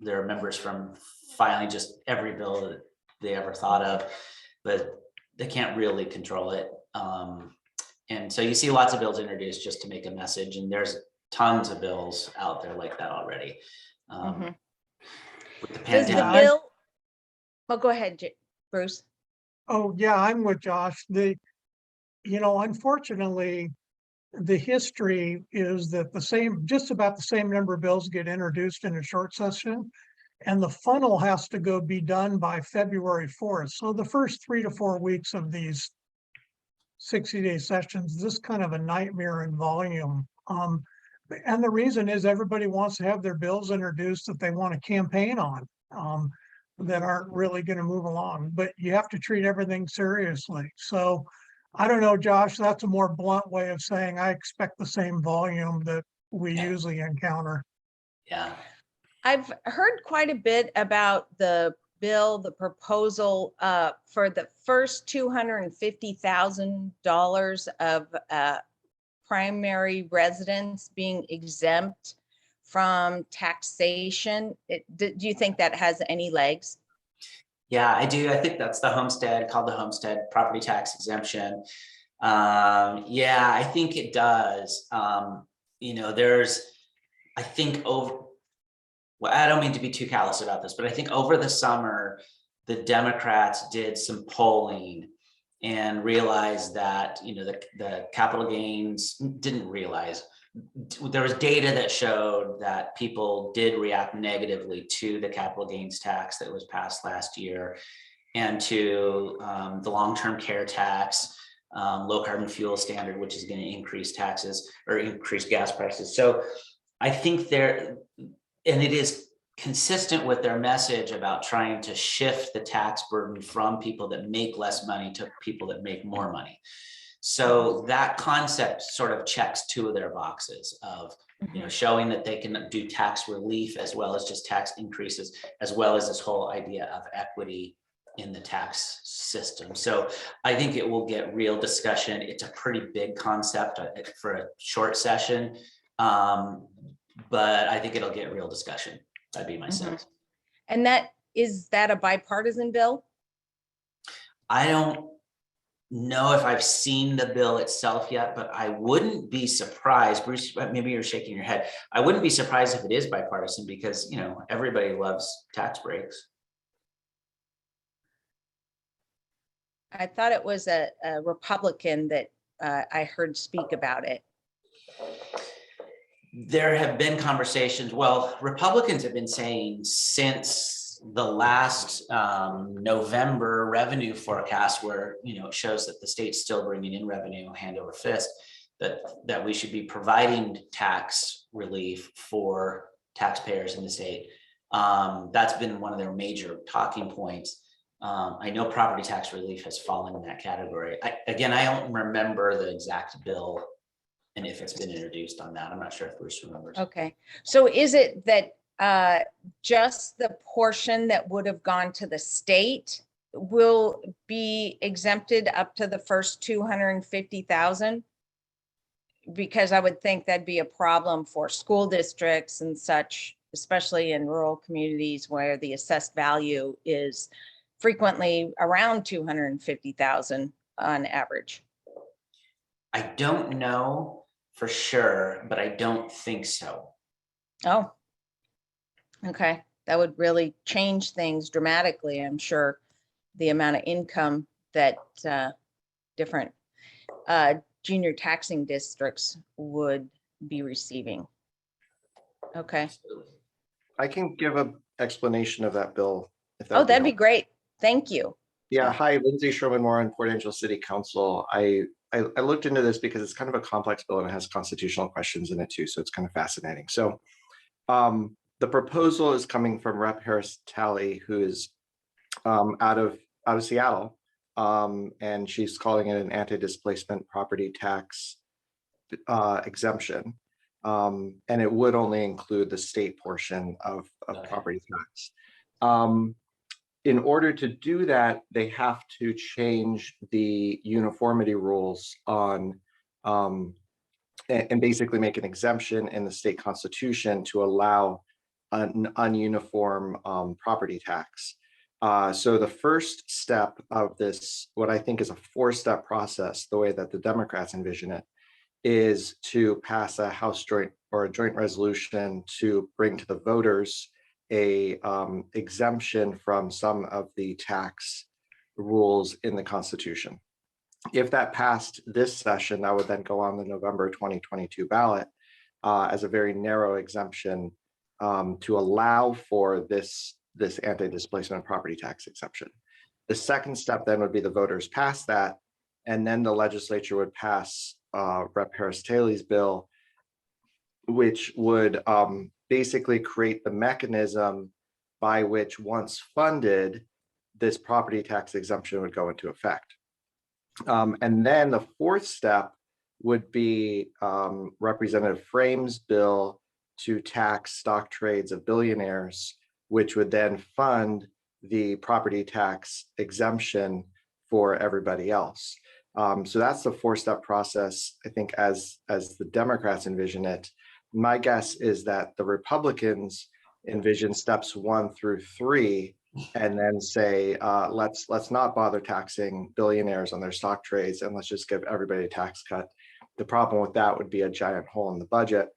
their members from filing just every bill that they ever thought of, but they can't really control it. And so you see lots of bills introduced just to make a message, and there's tons of bills out there like that already. With the Does the pandemic. bill, well, go ahead, Bruce. Oh, yeah, I'm with Josh. Unfortunately, the history is that just about the same number of bills get introduced in a short session. And the funnel has to be done by February 4th. So the first 3 to 4 weeks of these 60-day sessions, this kind of a nightmare in volume. And the reason is everybody wants to have their bills introduced that they want to campaign on, that aren't really going to move along, but you have to treat everything seriously. So I don't know, Josh, that's a more blunt way of saying I expect the same volume that we usually encounter. Yeah. I've heard quite a bit about the proposal for the first $250,000 of primary residents being exempt from taxation. Do you think that has any legs? Yeah, I do. I think that's the homestead, called the homestead property tax exemption. Yeah, I think it does. I think well, I don't mean to be too callous about this, but I think over the summer, the Democrats did some polling and realized that, the capital gains didn't realize. There was data that showed that people did react negatively to the capital gains tax that was passed last year and to the long-term care tax, low carbon fuel standard, which is going to increase taxes or increase gas prices. So I think and it is consistent with their message about trying to shift the tax burden from people that make less money to people that make more money. So that concept sort of checks two of their boxes of, showing that they can do tax relief as well as just tax increases, as well as this whole idea of equity in the tax system. So I think it will get real discussion. It's a pretty big concept for a short session. But I think it'll get real discussion. That'd be my sense. And is that a bipartisan bill? I don't know if I've seen the bill itself yet, but I wouldn't be surprised. Bruce, maybe you're shaking your head. I wouldn't be surprised if it is bipartisan because, everybody loves tax breaks. I thought it was a Republican that I heard speak about it. There have been conversations. Well, Republicans have been saying since the last November revenue forecast, where it shows that the state's still bringing in revenue hand over fist, that we should be providing tax relief for taxpayers in the state. That's been one of their major talking points. I know property tax relief has fallen in that category. I don't remember the exact bill and if it's been introduced on that. I'm not sure if Bruce remembers. Okay, so is it that just the portion that would have gone to the state will be exempted up to the first 250,000? Because I would think that'd be a problem for school districts and such, especially in rural communities where the assessed value is frequently around 250,000 on average. I don't know for sure, but I don't think so. Oh, okay. That would really change things dramatically, I'm sure. The amount of income that different junior taxing districts would be receiving. Okay. I can give an explanation of that bill. If that Oh, would that'd be helpful. great. Thank you. Yeah, hi, Lindsay Sherman-Moore, Port Angel City Council. I looked into this because it's kind of a complex bill and it has constitutional questions in it too, so it's kind of fascinating. So the proposal is coming from Rep. Harris Talley, who is out of Seattle, and she's calling it an anti-displacement property tax exemption, and it would only include the state portion of property tax. In order to do that, they have to change the uniformity rules on and basically make an exemption in the state constitution to allow an ununiform property tax. So the first step of this, what I think is a four-step process, the way that the Democrats envision it, is to pass a House joint or a joint resolution to bring to the voters a exemption from some of the tax rules in the Constitution. If that passed this session, that would then go on the November 2022 ballot as a very narrow exemption to allow for this anti-displacement property tax exception. The second step then would be the voters pass that, and then the legislature would pass Rep. Harris-Taley's bill, which would basically create the mechanism by which, once funded, this property tax exemption would go into effect. And then the fourth step would be Representative Frame's bill to tax stock trades of billionaires, which would then fund the property tax exemption for everybody else. So that's the four-step process, I think, as the Democrats envision it. My guess is that the Republicans envision steps 1 through 3, and then say, let's not bother taxing billionaires on their stock trades, and let's just give everybody a tax cut. The problem with that would be a giant hole in the budget.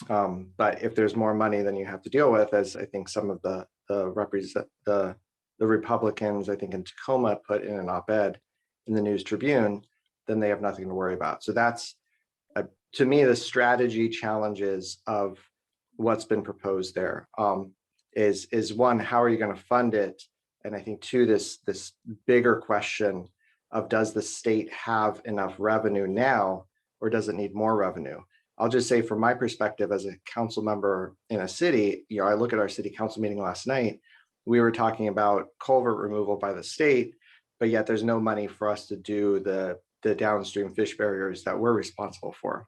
But if there's more money than you have to deal with, as I think some of the Republicans, I think in Tacoma, put in an op-ed in the News Tribune, then they have nothing to worry about. So that's, to me, the strategy challenges of what's been proposed there. Is one, how are you going to fund it? And I think two, this bigger question of, does the state have enough revenue now, or does it need more revenue? I'll just say, from my perspective as a council member in a city, I look at our city council meeting last night, we were talking about culvert removal by the state, but yet there's no money for us to do the downstream fish barriers that we're responsible for.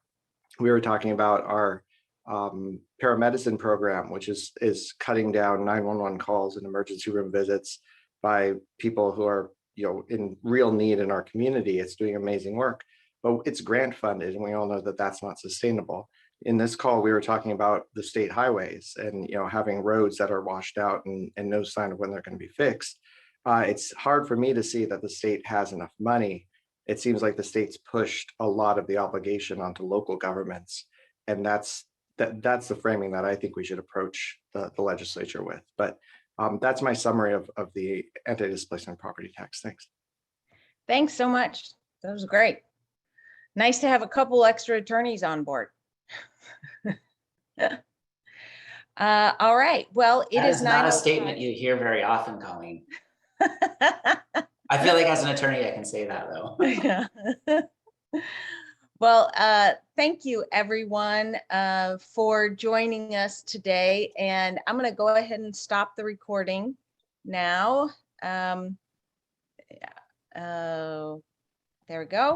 We were talking about our paramedicine program, which is cutting down 911 calls and emergency room visits by people who are in real need in our community. It's doing amazing work, but it's grant funded, and we all know that that's not sustainable. In this call, we were talking about the state highways and having roads that are washed out and no sign of when they're going to be fixed. It's hard for me to see that the state has enough money. It seems like the state's pushed a lot of the obligation onto local governments, and that's the framing that I think we should approach the legislature with. But that's my summary of the anti-displacement property tax. Thanks. Thanks so much. That was great. Nice to have a couple extra attorneys on board. All right. Well, it That is is not a 9:05. statement you hear very often, Colleen. I feel like as an attorney, I can say that, though. Yeah. Well, thank you, everyone, for joining us today. And I'm going to go ahead and stop the recording now. There we go.